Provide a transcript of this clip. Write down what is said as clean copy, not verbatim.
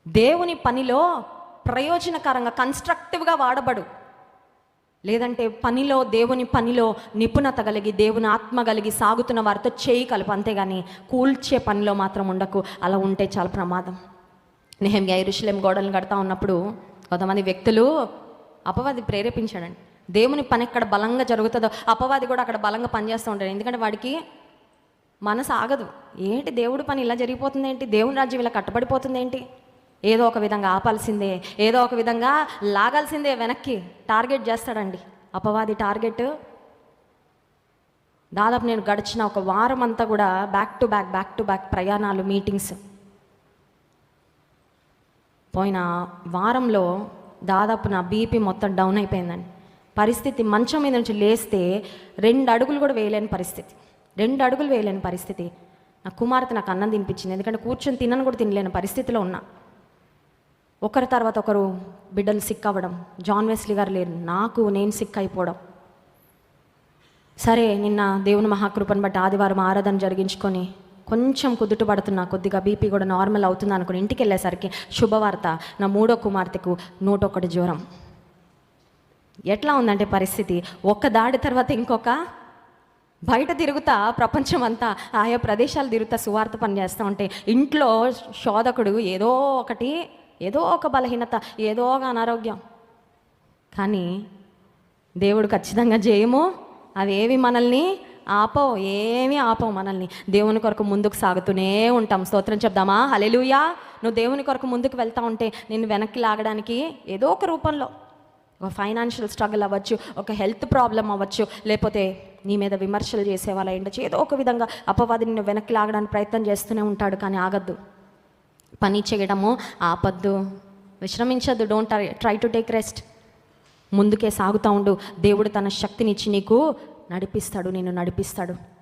దేవుని పనిలో ప్రయోజనకరంగా కన్స్ట్రక్టివ్గా వాడబడు. లేదంటే దేవుని పనిలో నిపుణత కలిగి, దేవుని ఆత్మ కలిగి సాగుతున్న వారితో చేయి కలుపు, అంతేగాని కూల్చే పనిలో మాత్రం ఉండకు. అలా ఉంటే చాలా ప్రమాదం. నెహెమ్యా యెరూషలేము గోడలను కడతా ఉన్నప్పుడు కొంతమంది వ్యక్తులు, అపవాది ప్రేరేపించాడండి. దేవుని పని ఎక్కడ బలంగా జరుగుతుందో అపవాది కూడా అక్కడ బలంగా పనిచేస్తూ ఉంటాడు. ఎందుకంటే వాడికి మనసు ఆగదు. ఏంటి దేవుడి పని ఇలా జరిగిపోతుంది ఏంటి, దేవుని రాజ్యం ఇలా కట్టబడిపోతుంది ఏంటి, ఏదో ఒక విధంగా ఆపాల్సిందే, ఏదో ఒక విధంగా లాగాల్సిందే వెనక్కి. టార్గెట్ చేస్తాడండి అపవాది. టార్గెట్ దాదాపు నేను గడిచిన ఒక వారం అంతా కూడా బ్యాక్ టు బ్యాక్ ప్రయాణాలు, మీటింగ్స్. పోయిన వారంలో దాదాపు నా బీపీ మొత్తం డౌన్ అయిపోయిందండి. పరిస్థితి మంచం మీద నుంచి లేస్తే 2 అడుగులు కూడా వేయలేని పరిస్థితి. 2 అడుగులు వేయలేని పరిస్థితి. నా కుమార్తె నాకు అన్నం తినిపించింది, ఎందుకంటే కూర్చొని తినను కూడా తినలేని పరిస్థితిలో ఉన్నా. ఒకరి తర్వాత ఒకరు బిడ్డలు సిక్ అవ్వడం, జాన్ వెస్లీ గారు లేరు, నేను సిక్ అయిపోవడం. సరే, నిన్న దేవుని మహాకృపను బట్టి ఆదివారం ఆరాధన జరిగించుకొని కొంచెం కుదుట పడుతున్నా, కొద్దిగా బీపీ కూడా నార్మల్ అవుతుంది అనుకుని ఇంటికి వెళ్ళేసరికి శుభవార్త, నా 3వ కుమార్తెకు 101 జ్వరం. ఎట్లా ఉందంటే పరిస్థితి, ఒక దాడి తర్వాత ఇంకొక, బయట తిరుగుతా ప్రపంచం అంతా, ఆయా ప్రదేశాలు తిరుగుతా సువార్త పని చేస్తూ ఉంటే ఇంట్లో శోధకుడు ఏదో ఒక బలహీనత, ఏదో ఒక అనారోగ్యం. కానీ దేవుడు ఖచ్చితంగా జయము, అవేవి మనల్ని ఏమీ ఆపవు మనల్ని. దేవుని కొరకు ముందుకు సాగుతూనే ఉంటాం. స్తోత్రం చెప్దామా? హల్లెలూయా. నువ్వు దేవుని కొరకు ముందుకు వెళ్తూ ఉంటే నిన్ను వెనక్కి లాగడానికి ఏదో ఒక రూపంలో, ఒక ఫైనాన్షియల్ స్ట్రగుల్ అవ్వచ్చు, ఒక హెల్త్ ప్రాబ్లం అవ్వచ్చు, లేకపోతే నీ మీద విమర్శలు చేసేవాళ్ళ ఉండొచ్చు, ఏదో ఒక విధంగా అపవాది నిన్ను వెనక్కి లాగడానికి ప్రయత్నం చేస్తూనే ఉంటాడు. కానీ ఆగద్దు. పని చేయడము ఆపద్దు, విశ్రమించద్దు. Don't try to take rest. ముందుకే సాగుతూ ఉండు. దేవుడు తన శక్తినిచ్చి నీకు నడిపిస్తాడు, నిన్ను నడిపిస్తాడు.